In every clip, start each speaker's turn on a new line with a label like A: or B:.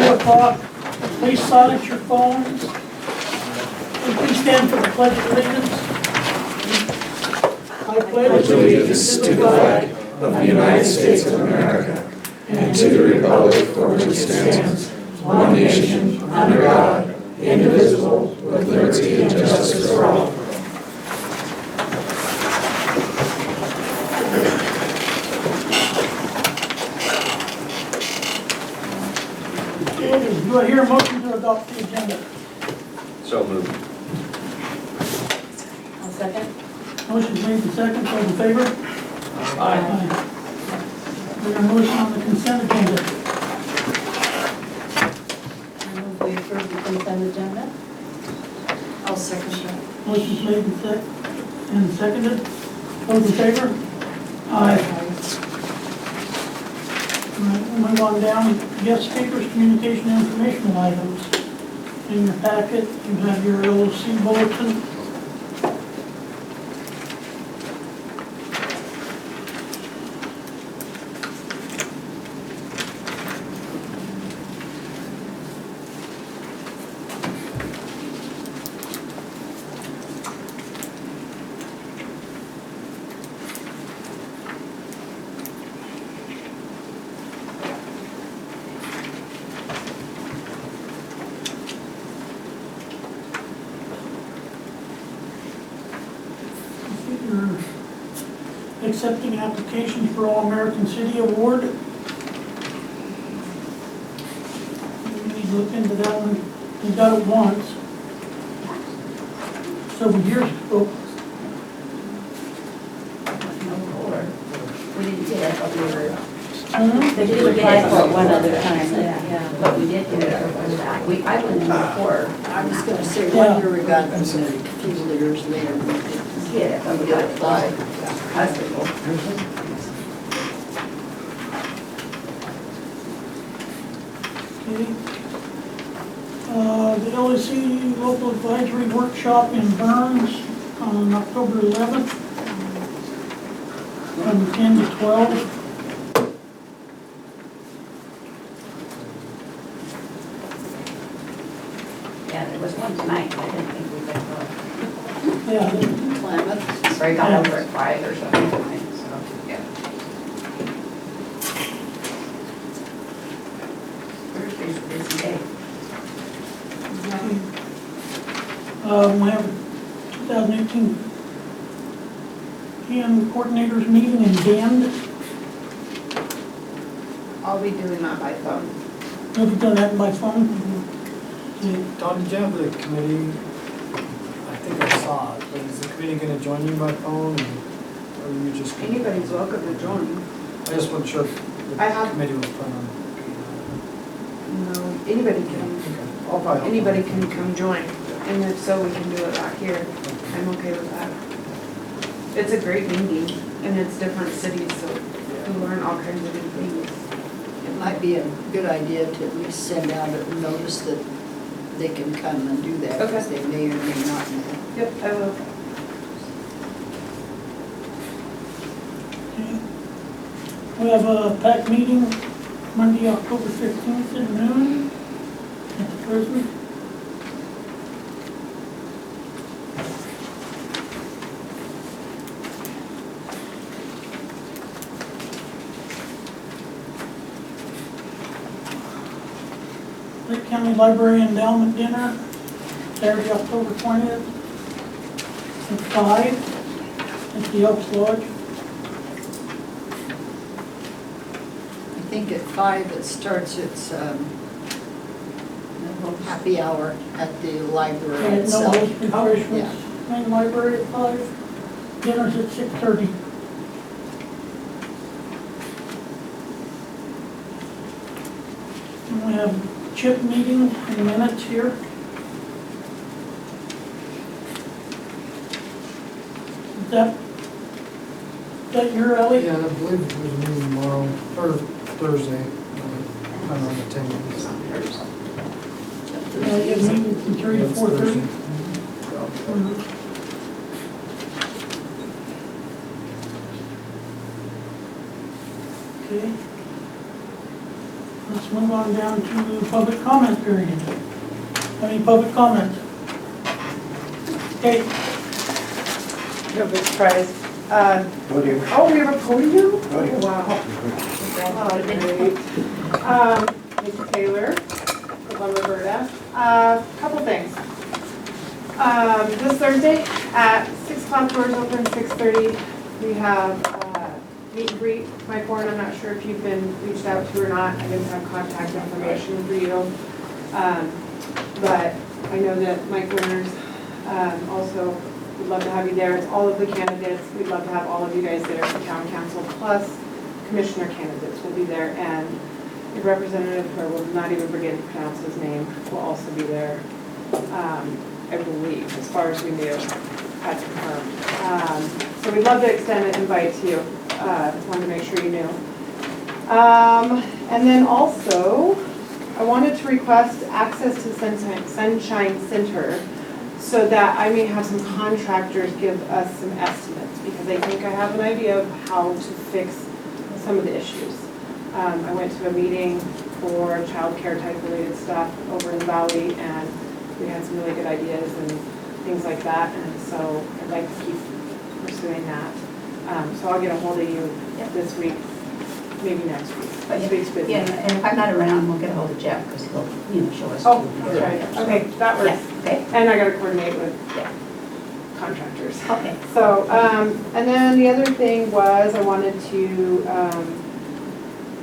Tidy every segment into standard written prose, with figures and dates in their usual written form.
A: o'clock. Please silence your phones. And please stand for the pledge of allegiance. I pledge
B: allegiance to the flag of the United States of America and to the republic for which it stands, one nation, under God, indivisible, with liberty and justice for all.
A: Do I hear a motion to adopt the agenda?
B: So moved.
C: I'll second.
A: Motion's made and second, all in favor?
B: Aye.
A: We have a motion on the consent agenda.
C: I move we approve the consent agenda. I'll second that.
A: Motion's made and seconded. All in favor? Aye. All right, we'll move on down. Guest speakers, communication informational items. In your packet, you have your LOC bulletin. You're accepting applications for All-American City Award. You need to look into that one. We got it once. Several years ago.
C: We didn't get it, but we were.
A: Mhm.
C: They did get it for one other time, yeah, but we did get it for that. I went in before.
D: I was gonna say,
A: Yeah.
D: one year we got it, and then a few years later, we did.
C: Get it, but we got it by hospital.
A: Okay. The LAC Local Advisory Workshop in Burns on October 11th from 10 to 12.
C: Yeah, there was one tonight, I didn't think we could go.
A: Yeah,
D: Klamath.
C: Or I got over at 5 or something tonight, so, yeah. Thursday's a busy day.
A: we have a 2018 PM Coordinators Meeting in Bend.
E: I'll be doing that by phone.
A: Have you done that by phone? Okay.
F: Don, did you have the committee? I think I saw it, but is the committee going to join you by phone, or are you just?
E: Anybody's welcome to join.
F: I just wasn't sure if
E: I
F: the
E: have-
F: committee was planning on.
E: No, anybody can,
F: I'll probably help
E: anybody
F: them.
E: can come join, and if so, we can do it back here. I'm okay with that. It's a great meeting, and it's different cities, so you learn all kinds of new things.
D: It might be a good idea to at least send out a notice that they can come and do that, because
E: Okay.
D: they may or may not know.
E: Yep, I will.
A: Okay. We have a PAC meeting Monday, October 15th at noon at the prison. Lake County Library Endowment Dinner, Saturday, October 20th at 5 at the Elks Lodge.
D: I think at 5 it starts its happy hour at the library
A: No
D: itself.
A: refreshments, main library at 5, dinner's at 6:30. And we have CHIP meeting in minutes here. Is that your alley?
F: Yeah, I believe there's a meeting tomorrow, or Thursday, I don't know, attendance.
A: You have meetings from 3 to
F: Yeah, it's
A: 4:30.
F: Thursday.
A: Okay. Let's move on down to public comment period. Any public comment? Okay,
E: No big surprise. Oh, we have a podium? Oh, wow. Oh, great. Nikki Taylor, from Roberta. Couple things. This Thursday at 6 o'clock, doors open, 6:30. We have meet and greet. Mike Warren, I'm not sure if you've been reached out to or not. I didn't have contact information for you. But I know that Mike Warner's also would love to have you there. It's all of the candidates. We'd love to have all of you guys there for town council, plus commissioner candidates will be there. And the representative, or will not even begin to pronounce his name, will also be there, I believe, as far as we knew, that's confirmed. So we'd love to extend an invite to you. Just wanted to make sure you knew. And then also, I wanted to request access to Sunshine Center so that I may have some contractors give us some estimates, because I think I have an idea of how to fix some of the issues. I went to a meeting for childcare type related stuff over in the valley, and we had some really good ideas and things like that, and so I'd like to keep pursuing that. So I'll get a hold of you this week, maybe next week. This week's busy.
G: Yeah, and if I'm not around, we'll get a hold of Jeff, because he'll, show us.
E: Oh, that's right. Okay, that works.
G: Yeah, okay,
E: And I gotta coordinate with
G: yeah,
E: contractors.
G: okay.
E: So, and then the other thing was, I wanted to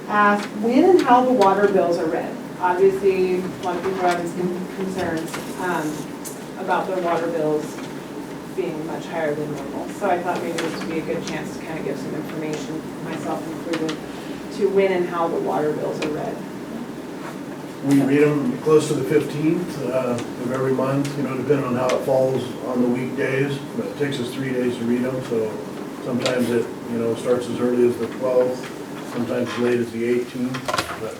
E: ask when and how the water bills are read. Obviously, a lot of people are having some concerns about their water bills being much higher than normal. So I thought maybe this would be a good chance to kind of give some information, myself included, to when and how the water bills are read.
H: We read them close to the 15th of every month, depending on how it falls on the weekdays. But it takes us 3 days to read them, so sometimes it, starts as early as the 12th, sometimes as late as the 18th, but,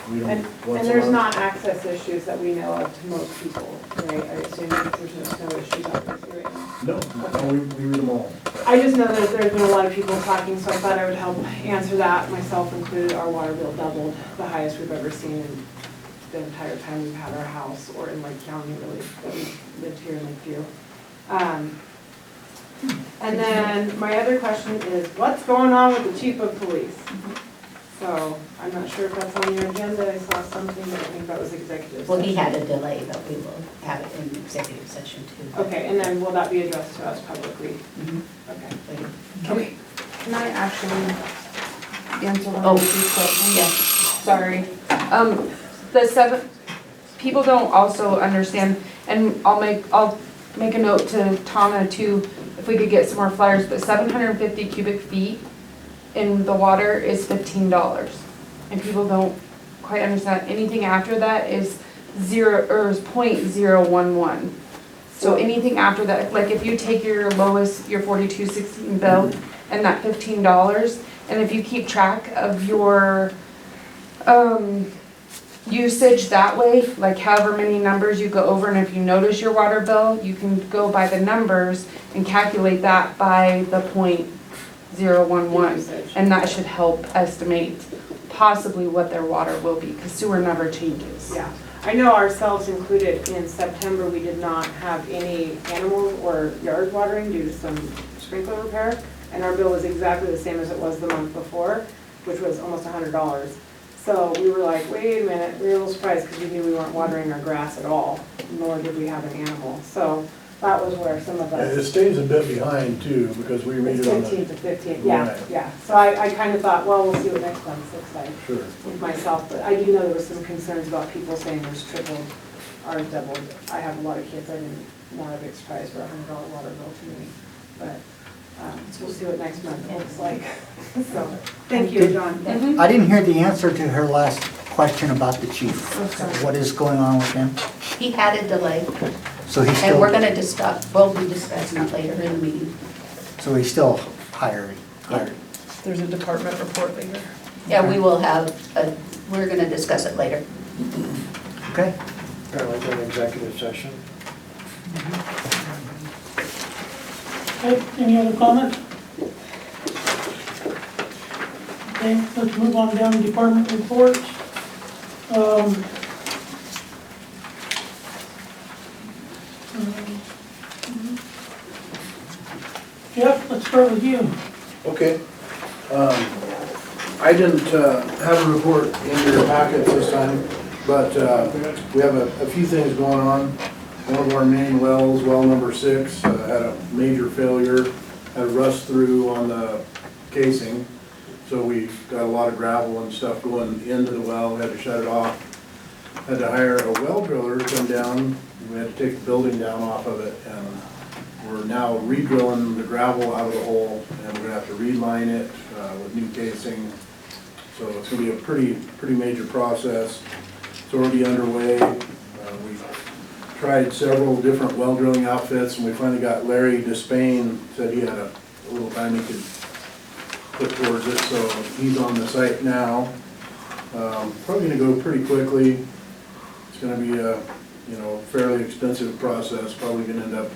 H: read them
E: And
H: once a
E: there's
H: month.
E: not access issues that we know of to most people, right? I assume there's no snow issues out there right now.
H: No, we read them all.
E: I just know that there's been a lot of people talking, so I thought I would help answer that, myself included. Our water bill doubled, the highest we've ever seen in the entire time we've had our house, or in Lake County really, that we lived here in Lakeview. And then my other question is, what's going on with the chief of police? So I'm not sure if that's on your agenda. I saw something, but I think that was executive
G: Well, he
E: session.
G: had a delay, but we will have it in executive session too.
E: Okay, and then will that be addressed to us publicly?
G: Mhm.
E: Okay.
G: Later.
E: Okay. Can I actually answer one
G: Oh,
E: of these questions?
G: yeah.
E: Sorry.
I: The seven, people don't also understand, and I'll make a note to Tana too, if we could get some more flyers, but 750 cubic feet in the water is $15. And people don't quite understand, anything after that is 0.011. So anything after that, like if you take your lowest, your 4216 bill and that $15, and if you keep track of your usage that way, like however many numbers you go over, and if you notice your water bill, you can go by the numbers and calculate that by the .011,
E: Usage.
I: and that should help estimate possibly what their water will be, because sewer never changes.
E: Yeah. I know ourselves included, in September, we did not have any animal or yard watering due to some sprinkler repair, and our bill was exactly the same as it was the month before, which was almost $100. So we were like, wait a minute, we were a little surprised because we knew we weren't watering our grass at all, nor did we have an animal. So that was where some of
H: It
E: us,
H: stays a bit behind too, because we read
E: it's
H: it on
E: 15
H: the,
E: to 15, yeah,
H: Right.
E: yeah. So I kind of thought, well, we'll see what next month looks like
H: sure.
E: with myself, but I do know there was some concerns about people saying there's tripled or doubled. I have a lot of kids, I didn't want a big surprise for a $100 water bill to me, but so we'll see what next month looks like. So, thank you, John.
I: Mhm.
J: I didn't hear the answer to her last question about the chief.
E: Oh, sorry.
J: What is going on with him?
G: He had a delay,
J: So he's
G: and
J: still,
G: we're gonna discuss, we'll be discussing it later in the meeting.
J: so he's still hired.
I: There's a department report later.
G: Yeah, we will have, we're gonna discuss it later.
J: Okay.
F: Apparently an executive session.
A: Okay, any other comments? Okay, let's move on down to department reports. Jeff, let's start with you.
H: Okay. I didn't have a report in your packets this time, but we have a few things going on. One of our main wells, well number 6, had a major failure, had rust through on the casing. So we got a lot of gravel and stuff going into the well, had to shut it off. Had to hire a well driller to come down, we had to take the building down off of it, and we're now re-drilling the gravel out of the hole, and we're gonna have to reline it with new casing. So it's gonna be a pretty major process. It's already underway. We tried several different well drilling outfits, and we finally got Larry Despain, said he had a little time he could put towards it, so he's on the site now. Probably gonna go pretty quickly. It's gonna be a fairly expensive process, probably gonna end up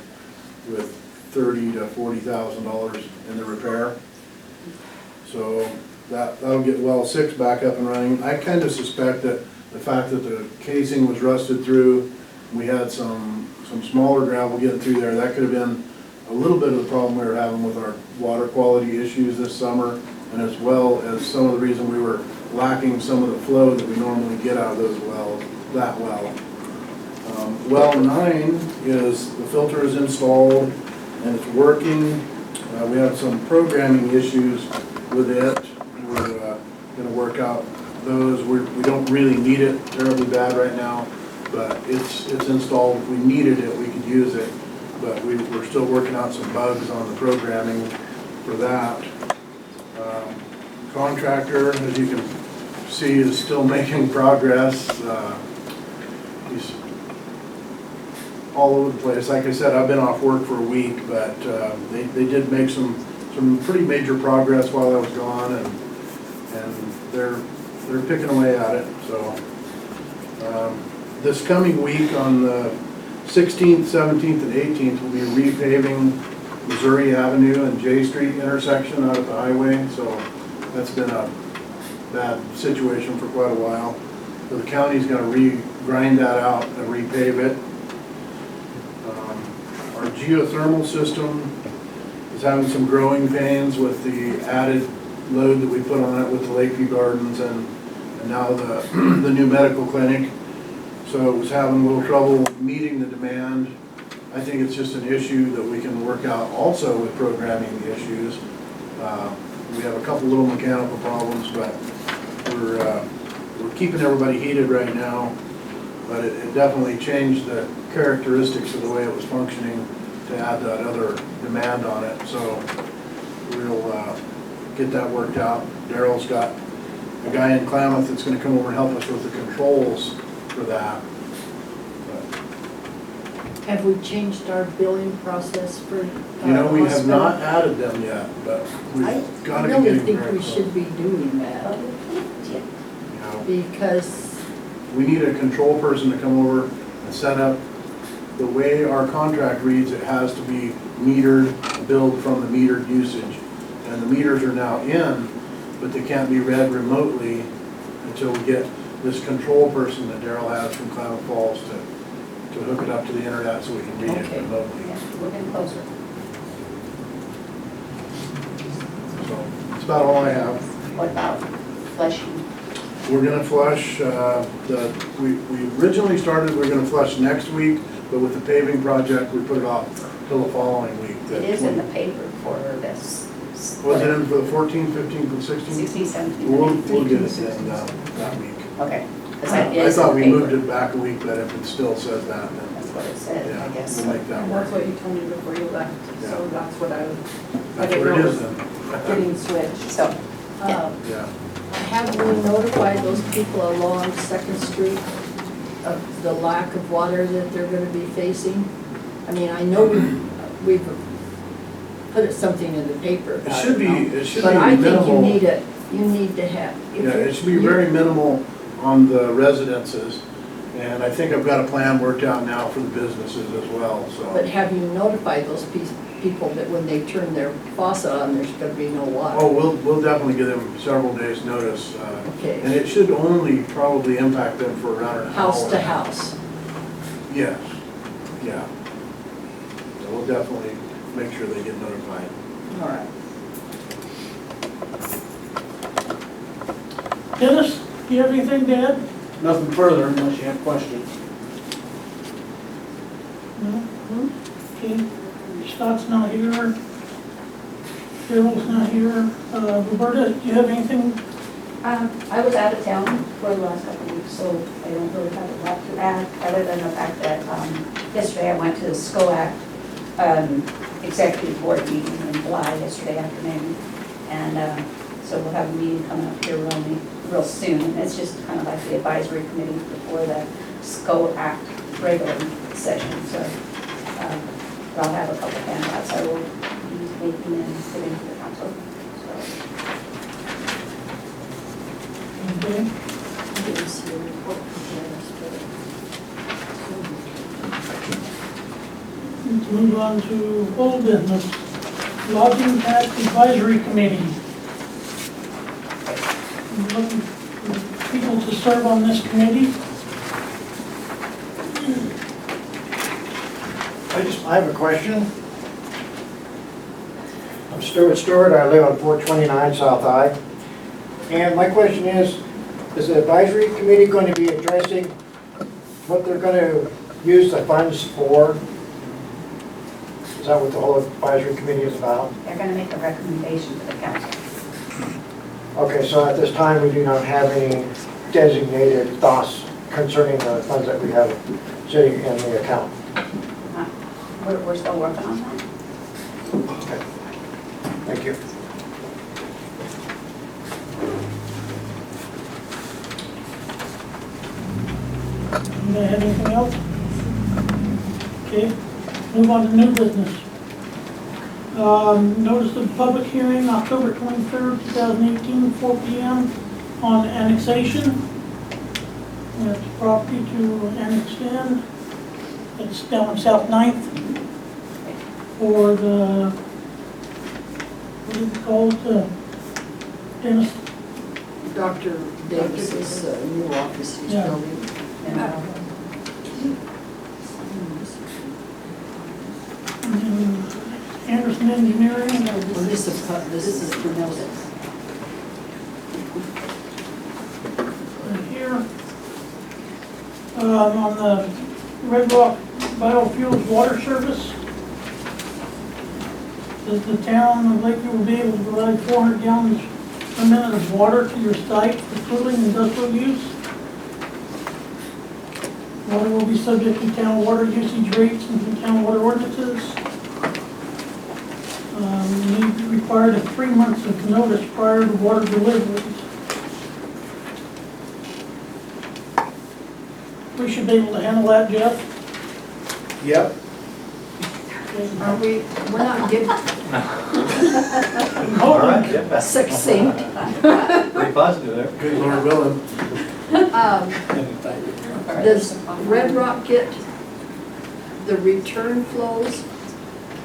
H: with $30,000 to $40,000 in the repair. So that'll get well 6 back up and running. I kind of suspect that the fact that the casing was rusted through, we had some smaller gravel getting through there, that could have been a little bit of the problem we were having with our water quality issues this summer, and as well as some of the reason we were lacking some of the flow that we normally get out of those wells, that well. Well 9 is, the filter is installed and it's working. We have some programming issues with it. We're gonna work out those. We don't really need it terribly bad right now, but it's installed. If we needed it, we could use it. But we're still working out some bugs on the programming for that. Contractor, as you can see, is still making progress. He's all over the place. Like I said, I've been off work for a week, but they did make some pretty major progress while I was gone, and they're picking away at it. So this coming week on the 16th, 17th, and 18th, we'll be repaving Missouri Avenue and J Street intersection out at the highway. So that's been a bad situation for quite a while. So the county's going to re-grind that out and repave it. Our geothermal system is having some growing pains with the added load that we put on it with the Lakeview Gardens and now the new medical clinic. So it was having a little trouble meeting the demand. I think it's just an issue that we can work out also with programming the issues. We have a couple little mechanical problems, but we're keeping everybody heated right now. But it definitely changed the characteristics of the way it was functioning to add that other demand on it. So we'll get that worked out. Daryl's got a guy in Klamath that's going to come over and help us with the controls for that.
D: Have we changed our billing process for?
H: We have not added them yet, but we've got to
D: I
H: get
D: really
H: them
D: think
H: very
D: we
H: close.
D: should be doing that, because
H: We need a control person to come over and set up. The way our contract reads, it has to be metered, billed from the metered usage. And the meters are now in, but they can't be read remotely until we get this control person that Daryl has from Klamath Falls to hook it up to the internet so we can read it remotely.
G: Yeah, we're getting closer.
H: So that's about all I have.
G: What about fleshing?
H: We're gonna flush, we originally started, we were gonna flush next week, but with the paving project, we put it off till the following week.
G: It is in the paper for this.
H: Was it in for the 14th, 15th, and 16th?
G: 16, 17.
H: We'll get it in that week.
G: Okay. 'Cause that
H: I
G: is in
H: thought
G: the
H: we
G: paper.
H: moved it back a week, but if it still says that, then,
G: That's what it said, I
H: yeah,
G: guess.
H: we'll make that
E: And
H: work.
E: that's what you told me before you left, so
H: Yeah.
E: that's what I
H: That's
E: didn't
H: where it
E: know
H: is
E: was
H: then.
E: getting switched.
G: So,
D: uh,
H: Yeah.
D: have we notified those people along Second Street of the lack of water that they're gonna be facing? I mean, I know we've put something in the paper
H: It
D: about
H: should be,
D: now,
H: it should
D: but
H: be
D: I think
H: minimal.
D: you need to have. if
H: Yeah,
D: you-
H: it should be
D: you-
H: very minimal on the residences. And I think I've got a plan worked out now for the businesses as well, so.
D: But have you notified those people that when they turn their faucet on, there's gonna be no water.
H: Oh, we'll definitely give them several days' notice.
D: Okay.
H: And it should only probably impact them for around an hour.
D: House to house.
H: Yes, yeah. So we'll definitely make sure they get notified.
D: All right.
A: Dennis, do you have anything to add?
F: Nothing further unless you have questions.
A: No? Okay. Scott's not here. Daryl's not here. Roberta, do you have anything?
G: I was out of town for the last couple of weeks, so I don't really have a lot to add, other than the fact that yesterday I went to the SCOAC executive board meeting in July yesterday afternoon. And so we'll have a meeting coming up here real soon. And it's just kind of like the advisory committee before the SCOAC regular session. So I'll have a couple handouts I will be making and giving to the council. So.
A: Okay.
D: I didn't see a report from Janice,
A: Let's move on to old business. Lodging Tax Advisory Committee. I'm looking for people to serve on this committee.
K: I have a question. I'm Stuart Stewart, I live on 429 South High. And my question is the advisory committee going to be addressing what they're going to use the funds for? Is that what the whole advisory committee is about?
G: They're going to make a recommendation to the council.
K: Okay, so at this time, we do not have any designated thoughts concerning the funds that we have sitting in the account.
G: We're still working on that.
K: Okay. Thank you.
A: Anybody have anything else? Okay, move on to new business. Notice of public hearing, October 23rd, 2018, 4 p.m. on annexation. That's property to annex in. It's down on South 9th for the, what is it called, Dennis?
D: Dr. Davis's new office he's
A: Yeah.
D: building. And,
A: Anderson Engineering.
D: this is for Nelson.
A: Right here. On the Red Rock Biofuels Water Service. Says the town of Lakeview will be able to provide 400 gallons per minute of water to your site for cooling and industrial use. Water will be subject to town water usage rates and to town water ordinances. You required 3 months of notice prior to water deliveries. We should be able to handle that, Jeff.
H: Yep.
D: We're not getting
A: Hold on.
D: succinct.
F: Pretty positive there.
H: Good Lord willing.
D: Does Red Rock get the return flows?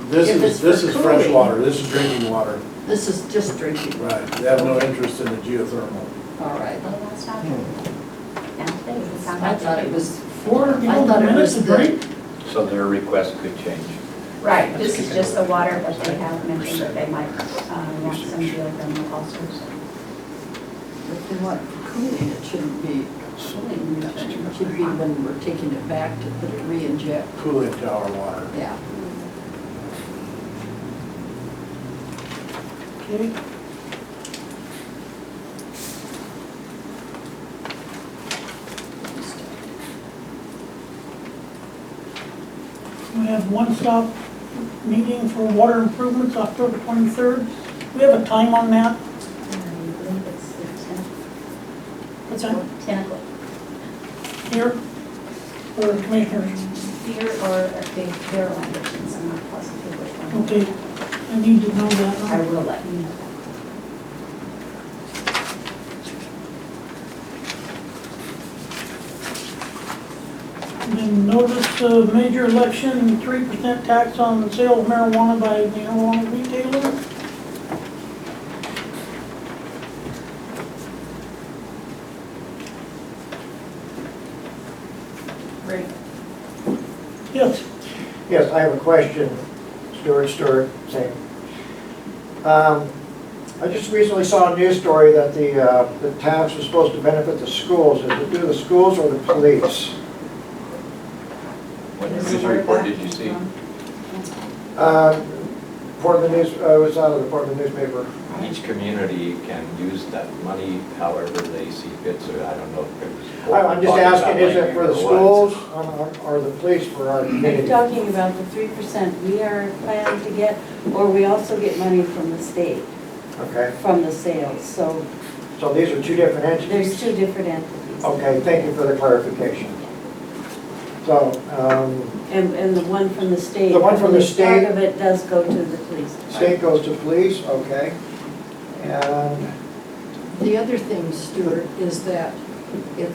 H: This
D: If it's
H: is
D: for
H: fresh
D: cooling.
H: water, this is drinking water.
D: This is just drinking.
H: Right, they have no interest in the geothermal.
D: All right.
G: Well, that's not true. Nowadays, it's not
D: I thought it was,
A: 400
D: I
A: gallons
D: thought
A: per
D: it
A: minute
D: was
A: to
D: the,
A: drink?
B: So their request could change.
G: Right, this is just the water, but they have mentioned that they might want some geothermal also. So.
D: if they want cooling, it shouldn't be cooling return. It should be when we're taking it back to put it re-inject.
H: Cooling tower water.
D: Yeah.
A: Okay. We have one-stop meeting for water improvements, October 23rd. We have a time on that.
G: I believe it's the 10th.
A: What's that?
G: 10 o'clock.
A: Here for commissioners.
G: Here or at the Carol Anderson's, I'm not positive which one.
A: Okay, I need to know that.
G: I will let you know.
A: Then notice major election, 3% tax on the sale of marijuana by the marijuana retailer.
D: Right.
A: Yes.
K: Yes, I have a question, Stuart, same. I just recently saw a news story that the tax was supposed to benefit the schools. Is it due the schools or the police?
L: What news report did you see?
K: Portland News, it was out of the Portland newspaper.
L: Each community can use that money however they see fit, so I don't know if it was.
K: I'm just asking, is it for the schools or the police for our
M: Are you
K: community?
M: talking about the 3% we are planning to get, or we also get money from the state,
K: Okay,
M: from the sales? So
K: so these are two different entities?
M: there's two different entities.
K: Okay, thank you for the clarification. So,
M: And the one from the state.
K: The one from the state-
M: Part of it does go to the police department.
K: state goes to police, okay. And,
D: The other thing, Stuart, is that if,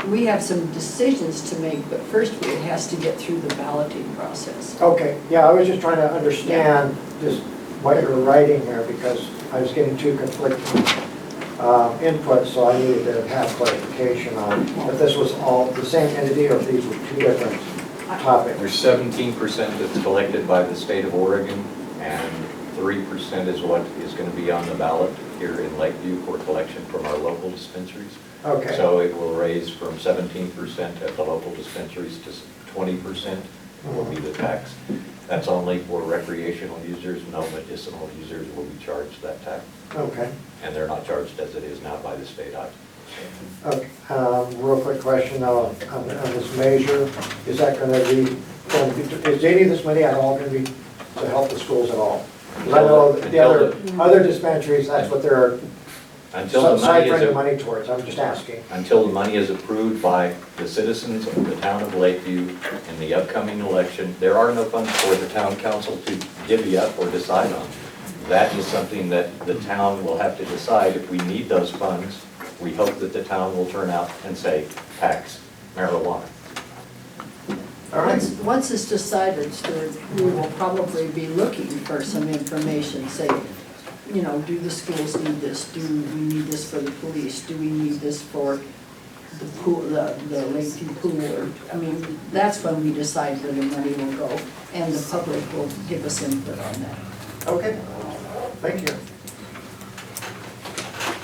D: we have some decisions to make, but first it has to get through the balloting process.
K: okay, yeah, I was just trying to understand just what you're writing here because I was getting two conflicting inputs, so I needed to have clarification on if this was all the same entity or if these were two different topics.
L: There's 17% that's collected by the state of Oregon, and 3% is what is going to be on the ballot here in Lakeview for collection from our local dispensaries.
K: Okay,
L: So it will raise from 17% at the local dispensaries to 20% will be the tax. That's only for recreational users. No medicinal users will be charged that tax,
K: okay.
L: and they're not charged as it is now by the state either.
K: Okay, real quick question though, on this measure, is that gonna be, is any of this money at all gonna be to help the schools at all? Because I know that the other dispensaries, that's what they're
L: Until the money
K: siphoning the
L: is,
K: money towards, I'm just asking.
L: until the money is approved by the citizens of the town of Lakeview in the upcoming election, there are no funds for the town council to divvy up or decide on. That is something that the town will have to decide. If we need those funds, we hope that the town will turn out and say, tax marijuana.
K: All right,
D: Once it's decided, Stuart, we will probably be looking for some information, say, you know, do the schools need this? Do we need this for the police? Do we need this for the pool, the Lakeview pool? Or, I mean, that's when we decide where the money will go, and the public will give us input on that.
K: okay, thank you.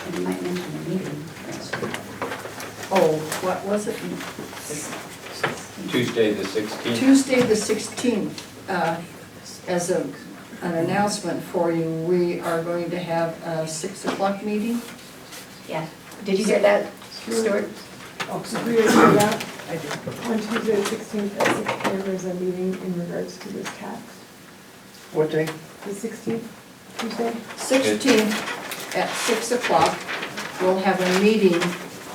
G: And you might mention a meeting next week.
D: Oh, what was it?
L: Tuesday, the 16th.
D: Tuesday, the 16th, as an announcement for you, we are going to have a 6 o'clock meeting.
G: Yeah, did you hear that, Stuart?
E: Did we already do that?
D: I did.
E: On Tuesday, the 16th at 6 p.m., there's a meeting in regards to this tax.
K: What day?
E: The 16th, Tuesday?
D: 16th at 6 o'clock, we'll have a meeting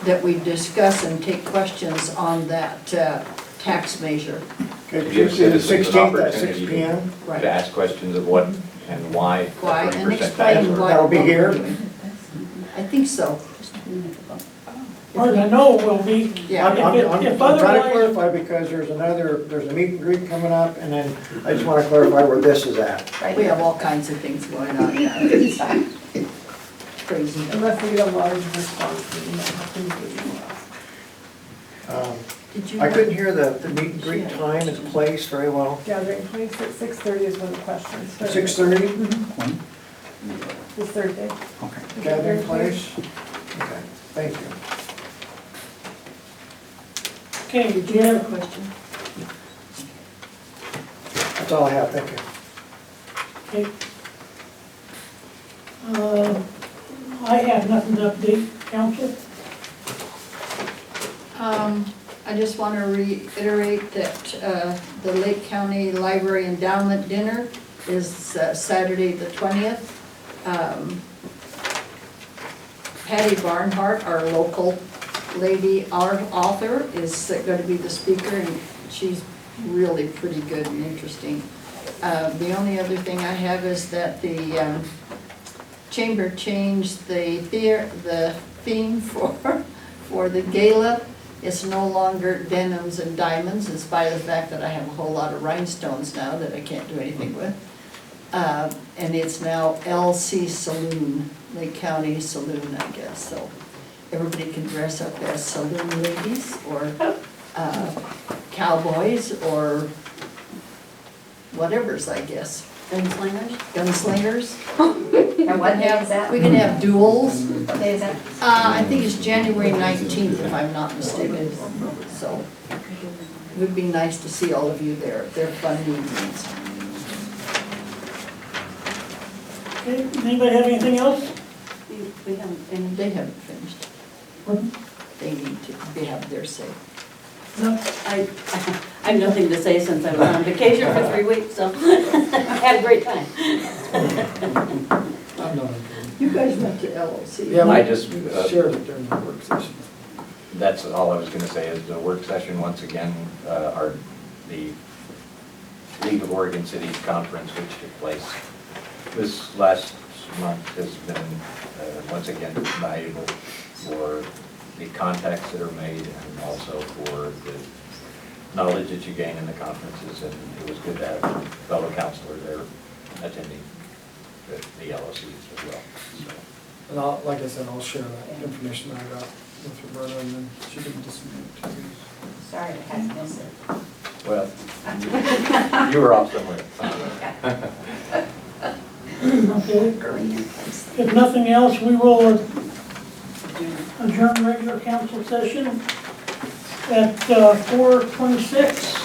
D: that we discuss and take questions on that tax measure.
K: Okay,
L: To give
K: Tuesday the
L: citizens an
K: 16th at 6
L: opportunity
K: p.m.
D: Right.
L: To ask questions of what and why. the
D: Why, and
L: 3% tax
D: explain
L: or-
D: why.
K: That'll be here?
D: I think so.
A: As far as I know, will be.
D: Yeah.
K: I'm
A: If
K: trying to
A: otherwise,
K: clarify because there's a meet and greet coming up and then I just want to clarify where this is at.
D: We have all kinds of things going on now. Crazy.
E: Unless we get a large response, then we might have to meet anyone else.
D: Did you?
K: I couldn't hear the meet and greet time and place very well.
E: Gathering place at 6:30 is when the questions start.
K: 6:30,
J: When?
E: This Thursday.
J: Okay.
K: gathering place? Okay, thank you.
A: okay,
D: Did you have a question?
K: That's all I have, thank you.
A: Okay. I have nothing to update, council.
D: I just want to reiterate that the Lake County Library Endowment Dinner is Saturday the 20th. Patty Barnhart, our local lady art author, is going to be the speaker, and she's really pretty good and interesting. The only other thing I have is that the Chamber changed the theme for the gala It's no longer denims and diamonds, in spite of the fact that I have a whole lot of rhinestones now that I can't do anything with. And it's now LC Saloon, Lake County Saloon, I guess, so everybody can dress up as saloon ladies or cowboys or whatever's, I guess.
M: Gunslingers?
D: Gunslingers.
G: And what day is that?
D: We can have duels.
G: What day is that?
D: I think it's January 19th, if I'm not mistaken, so it would be nice to see all of you there. They're fun evenings.
A: Okay, anybody have anything else?
M: We haven't finished.
D: They haven't finished.
A: Pardon?
D: They need to have their say.
A: No?
M: I have nothing to say since I was on vacation for 3 weeks, so had a great time.
F: I'm not.
D: You guys went to LOC.
F: Yeah,
L: I
F: we
L: just,
F: shared it during the work session.
L: That's all I was gonna say, is the work session, once again, the League of Oregon Cities Conference, which took place this last month, has been, once again, valuable for the contacts that are made and also for the knowledge that you gain in the conferences, and it was good to have fellow counselors there attending the LOCs as well. So.
F: And I'll, like I said, I'll share that information I got with Roberta, and then she can disseminate it to you.
G: Sorry, I had to miss it.
L: Well, you were off somewhere.
A: Okay. If nothing else, we will adjourn regular council session at 4:26.